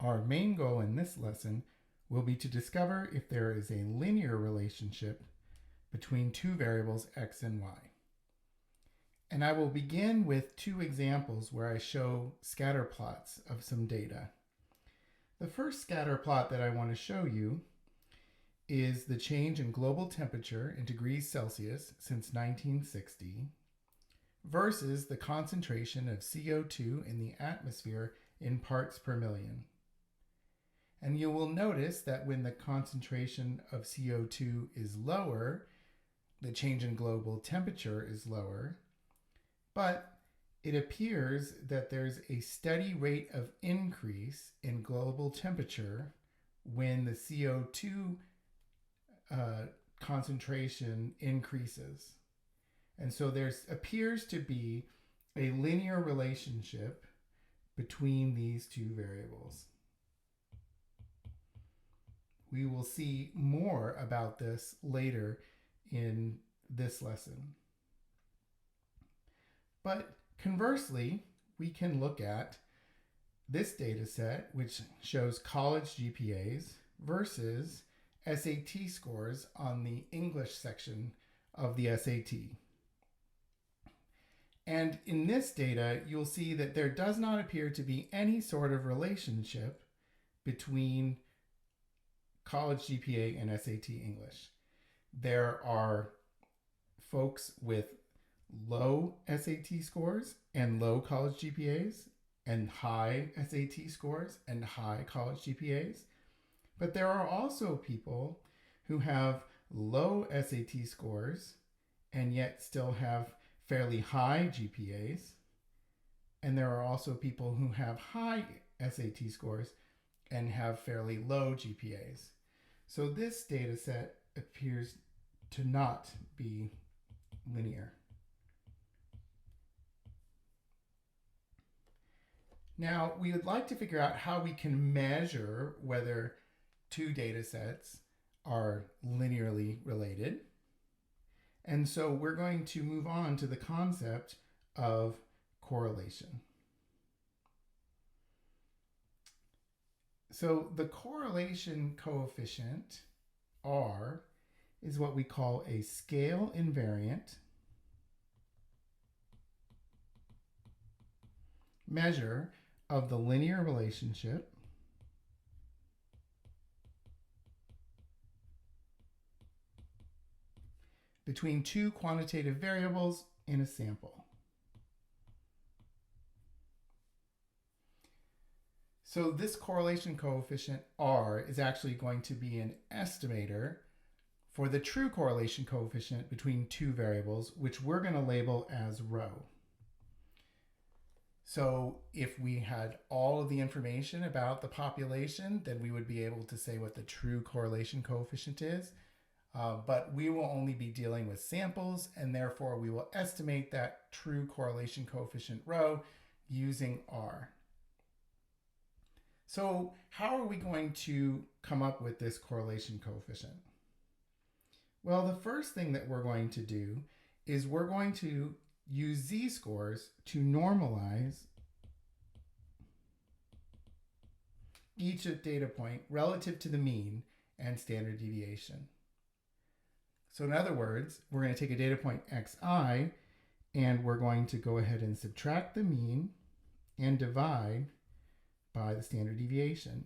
Our main goal in this lesson will be to discover if there is a linear relationship between two variables x and y. And I will begin with two examples where I show scatter plots of some data. The first scatter plot that I want to show you is the change in global temperature in degrees Celsius since 1960 versus the concentration of CO2 in the atmosphere in parts per million. And you will notice that when the concentration of CO2 is lower, the change in global temperature is lower, but it appears that there's a steady rate of increase in global temperature when the CO2 concentration increases. And so there appears to be a linear relationship between these two variables. We will see more about this later in this lesson. But conversely, we can look at this data set, which shows college GPAs versus SAT scores on the English section of the SAT. And in this data, you'll see that there does not appear to be any sort of relationship between college GPA and SAT English. There are folks with low SAT scores and low college GPAs, and high SAT scores and high college GPAs. But there are also people who have low SAT scores and yet still have fairly high GPAs. And there are also people who have high SAT scores and have fairly low GPAs. So this data set appears to not be linear. Now, we would like to figure out how we can measure whether two data sets are linearly related. And so we're going to move on to the concept of correlation. So the correlation coefficient, R, is what we call a scale invariant measure of the linear relationship between two quantitative variables in a sample. So this correlation coefficient, R, is actually going to be an estimator for the true correlation coefficient between two variables, which we're going to label as rho. So if we had all of the information about the population, then we would be able to say what the true correlation coefficient is. But we will only be dealing with samples, and therefore we will estimate that true correlation coefficient rho using R. So how are we going to come up with this correlation coefficient? Well, the first thing that we're going to do is we're going to use z-scores to normalize each data point relative to the mean and standard deviation. So in other words, we're going to take a data point xi, and we're going to go ahead and subtract the mean and divide by the standard deviation.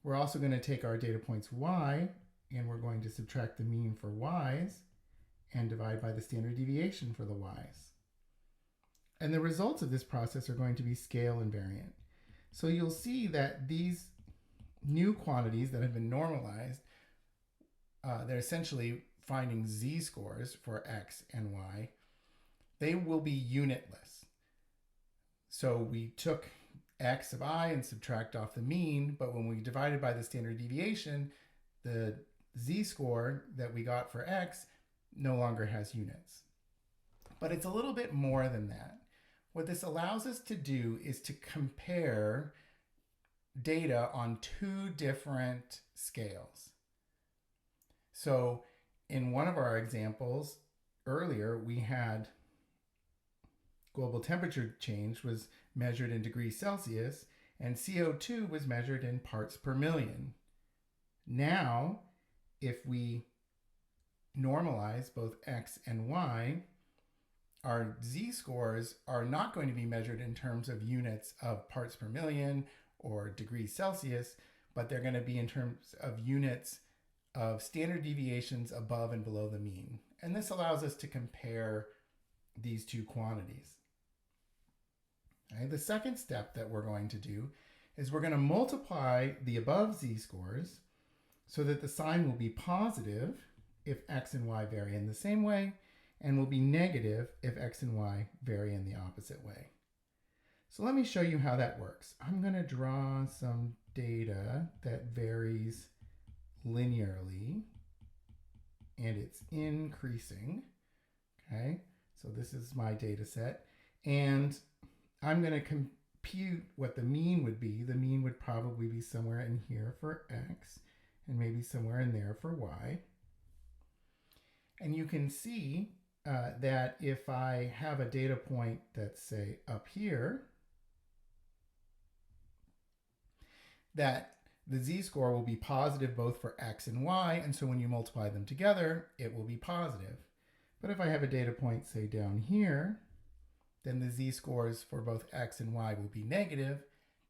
We're also going to take our data points y, and we're going to subtract the mean for y's and divide by the standard deviation for the y's. And the results of this process are going to be scale invariant. So you'll see that these new quantities that have been normalized, they're essentially finding z-scores for x and y. They will be unitless. So we took x of I and subtract off the mean, but when we divided by the standard deviation, the z-score that we got for x no longer has units. But it's a little bit more than that. What this allows us to do is to compare data on two different scales. So in one of our examples earlier, we had global temperature change was measured in degrees Celsius, and CO2 was measured in parts per million. Now, if we normalize both X and Y, our z-scores are not going to be measured in terms of units of parts per million or degrees Celsius, but they're going to be in terms of units of standard deviations above and below the mean. And this allows us to compare these two quantities. Okay, the second step that we're going to do is we're going to multiply the above z-scores so that the sign will be positive if X and Y vary in the same way, and will be negative if X and Y vary in the opposite way. So let me show you how that works. I'm going to draw some data that varies linearly, and it's increasing. Okay, so this is my data set, and I'm going to compute what the mean would be. The mean would probably be somewhere in here for X, and maybe somewhere in there for Y. And you can see that if I have a data point that's, say, up here, that the z-score will be positive both for X and Y, and so when you multiply them together, it will be positive. But if I have a data point, say, down here, then the z-scores for both X and Y will be negative,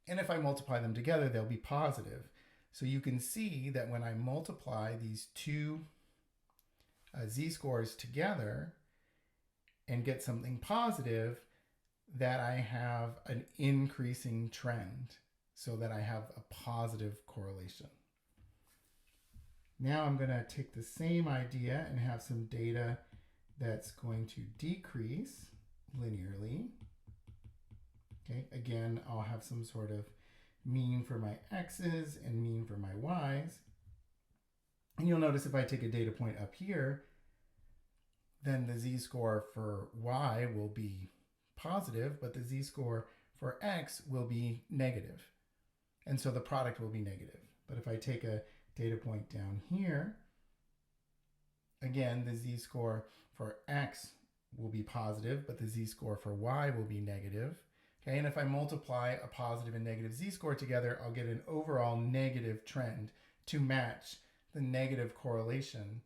and if I multiply them together, they'll be positive. So you can see that when I multiply these two z-scores together and get something positive, that I have an increasing trend, so that I have a positive correlation. Now I'm going to take the same idea and have some data that's going to decrease linearly. Okay, again, I'll have some sort of mean for my x's and mean for my y's. And you'll notice if I take a data point up here, then the z-score for y will be positive, but the z-score for x will be negative. And so the product will be negative. But if I take a data point down here, again, the z-score for x will be positive, but the z-score for y will be negative. Okay, and if I multiply a positive and negative z-score together, I'll get an overall negative trend to match the negative correlation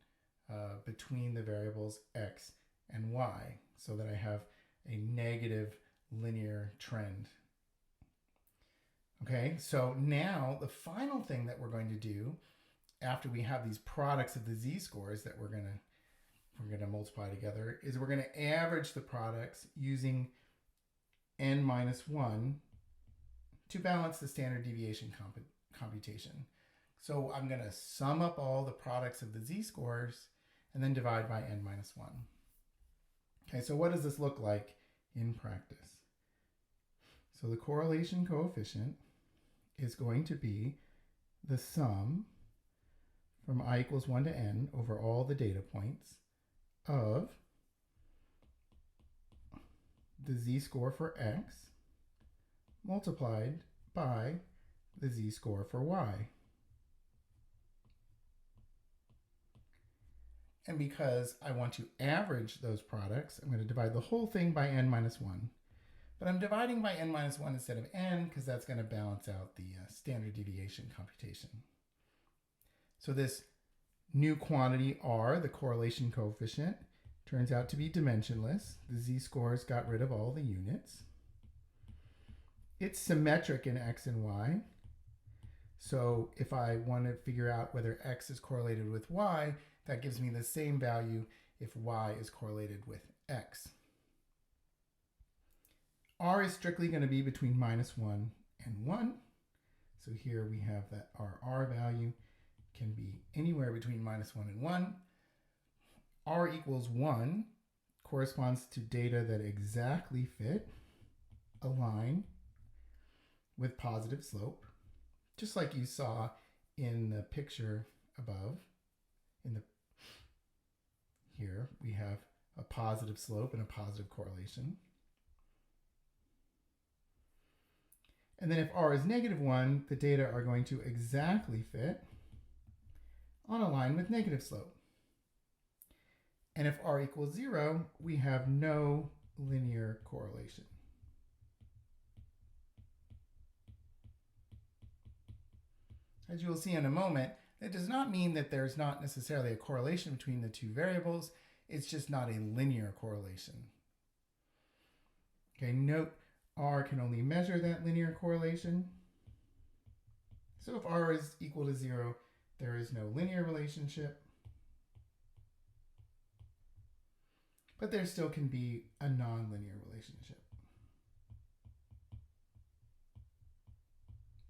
between the variables x and y, so that I have a negative linear trend. Okay, so now the final thing that we're going to do after we have these products of the z-scores that we're going to multiply together is we're going to average the products using n-1 to balance the standard deviation computation. So I'm going to sum up all the products of the z-scores and then divide by n-1. Okay, so what does this look like in practice? So the correlation coefficient is going to be the sum from I equals 1 to n over all the data points of the z-score for x multiplied by the z-score for y. And because I want to average those products, I'm going to divide the whole thing by n-1. But I'm dividing by n-1 instead of n because that's going to balance out the standard deviation computation. So this new quantity r, the correlation coefficient, turns out to be dimensionless. The z-scores got rid of all the units. It's symmetric in x and y. So if I want to figure out whether x is correlated with y, that gives me the same value if y is correlated with x. R is strictly going to be between -1 and 1. So here we have that our R value can be anywhere between -1 and 1. R equals 1 corresponds to data that exactly fit a line with positive slope, just like you saw in the picture above. Here we have a positive slope and a positive correlation. And then if R is -1, the data are going to exactly fit on a line with negative slope. And if R equals 0, we have no linear correlation. As you will see in a moment, that does not mean that there's not necessarily a correlation between the two variables. It's just not a linear correlation. Okay, note R can only measure that linear correlation. So if R is equal to 0, there is no linear relationship. But there still can be a nonlinear relationship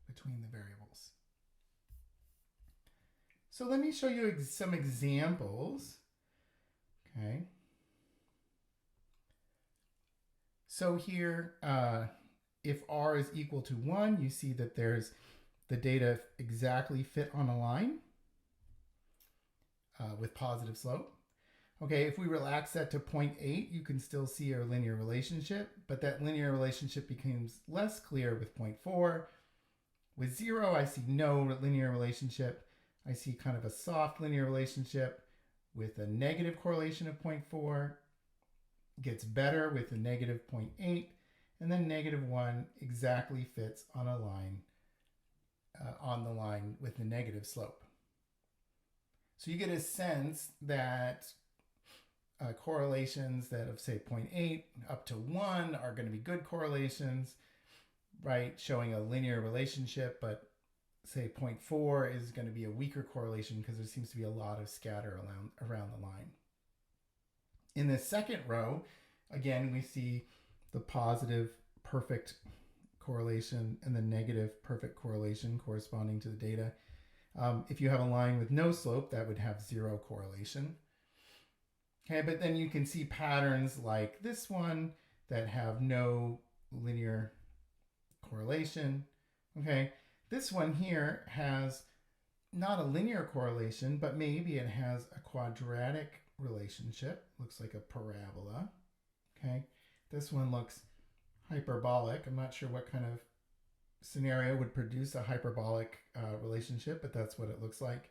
between the variables. So let me show you some examples. Okay. So here, if R is equal to 1, you see that there's the data exactly fit on a line with positive slope. Okay, if we relax that to 0.8, you can still see a linear relationship, but that linear relationship becomes less clear with 0.4. With 0, I see no linear relationship. I see kind of a soft linear relationship with a negative correlation of 0.4. Gets better with a negative 0.8, and then negative 1 exactly fits on a line, on the line with the negative slope. So you get a sense that correlations that of say 0.8 up to 1 are going to be good correlations, right? Showing a linear relationship, but say 0.4 is going to be a weaker correlation because there seems to be a lot of scatter around the line. In the second row, again, we see the positive perfect correlation and the negative perfect correlation corresponding to the data. If you have a line with no slope, that would have 0 correlation. Okay, but then you can see patterns like this one that have no linear correlation. Okay, this one here has not a linear correlation, but maybe it has a quadratic relationship. Looks like a parabola. Okay, this one looks hyperbolic. I'm not sure what kind of scenario would produce a hyperbolic relationship, but that's what it looks like.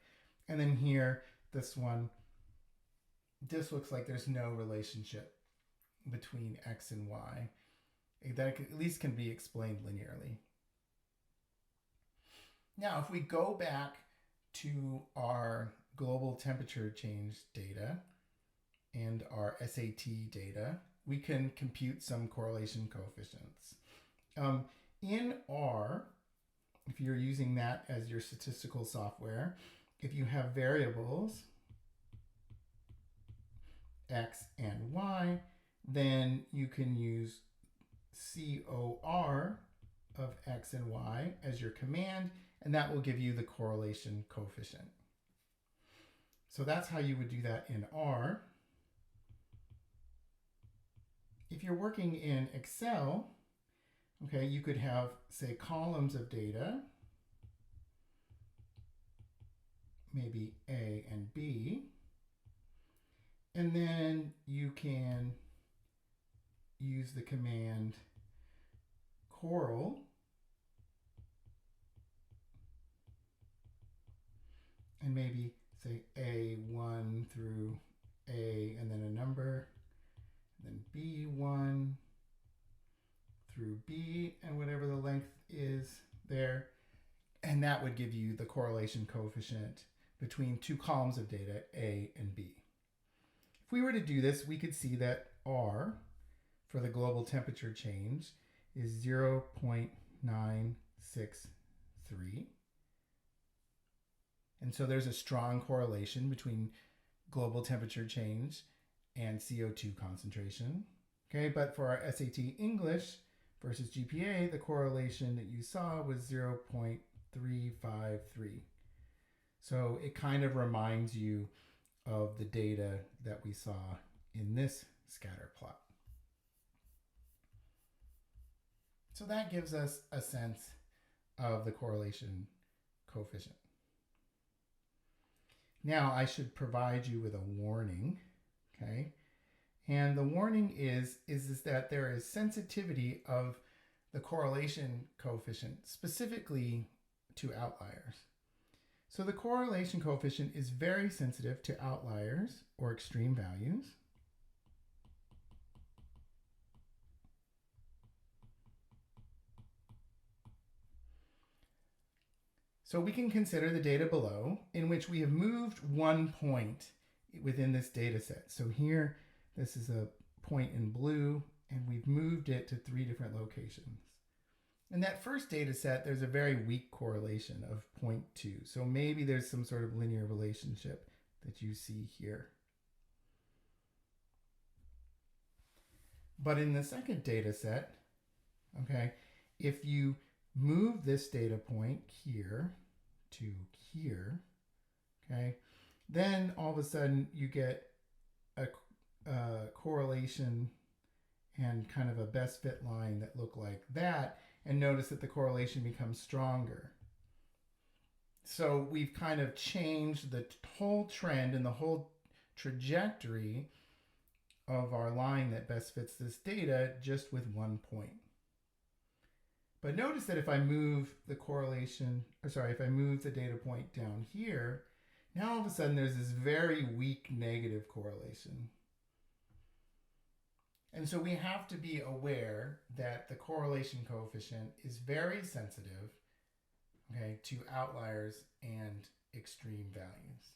And then here, this one, this looks like there's no relationship between x and y. That at least can be explained linearly. Now, if we go back to our global temperature change data and our SAT data, we can compute some correlation coefficients. In R, if you're using that as your statistical software, if you have variables x and y, then you can use COR of x and y as your command, and that will give you the correlation coefficient. So that's how you would do that in R. If you're working in Excel, okay, you could have, say, columns of data, maybe A and B, and then you can use the command correl and maybe say A1 through A and then a number, and then B1 through B and whatever the length is there, and that would give you the correlation coefficient between two columns of data, A and B. If we were to do this, we could see that R for the global temperature change is 0.963. And so there's a strong correlation between global temperature change and CO2 concentration. Okay, but for our SAT English versus GPA, the correlation that you saw was 0.353. So it kind of reminds you of the data that we saw in this scatter plot. So that gives us a sense of the correlation coefficient. Now I should provide you with a warning, okay? And the warning is that there is sensitivity of the correlation coefficient specifically to outliers. So the correlation coefficient is very sensitive to outliers or extreme values. So we can consider the data below in which we have moved one point within this data set. So here, this is a point in blue, and we've moved it to 3 different locations. In that first data set, there's a very weak correlation of 0.2. So maybe there's some sort of linear relationship that you see here. But in the second data set, okay, if you move this data point here to here, okay, then all of a sudden you get a correlation and kind of a best fit line that look like that, and notice that the correlation becomes stronger. So we've kind of changed the whole trend and the whole trajectory of our line that best fits this data just with one point. But notice that if I move the correlation, if I move the data point down here, now all of a sudden there's this very weak negative correlation. And so we have to be aware that the correlation coefficient is very sensitive, okay, to outliers and extreme values.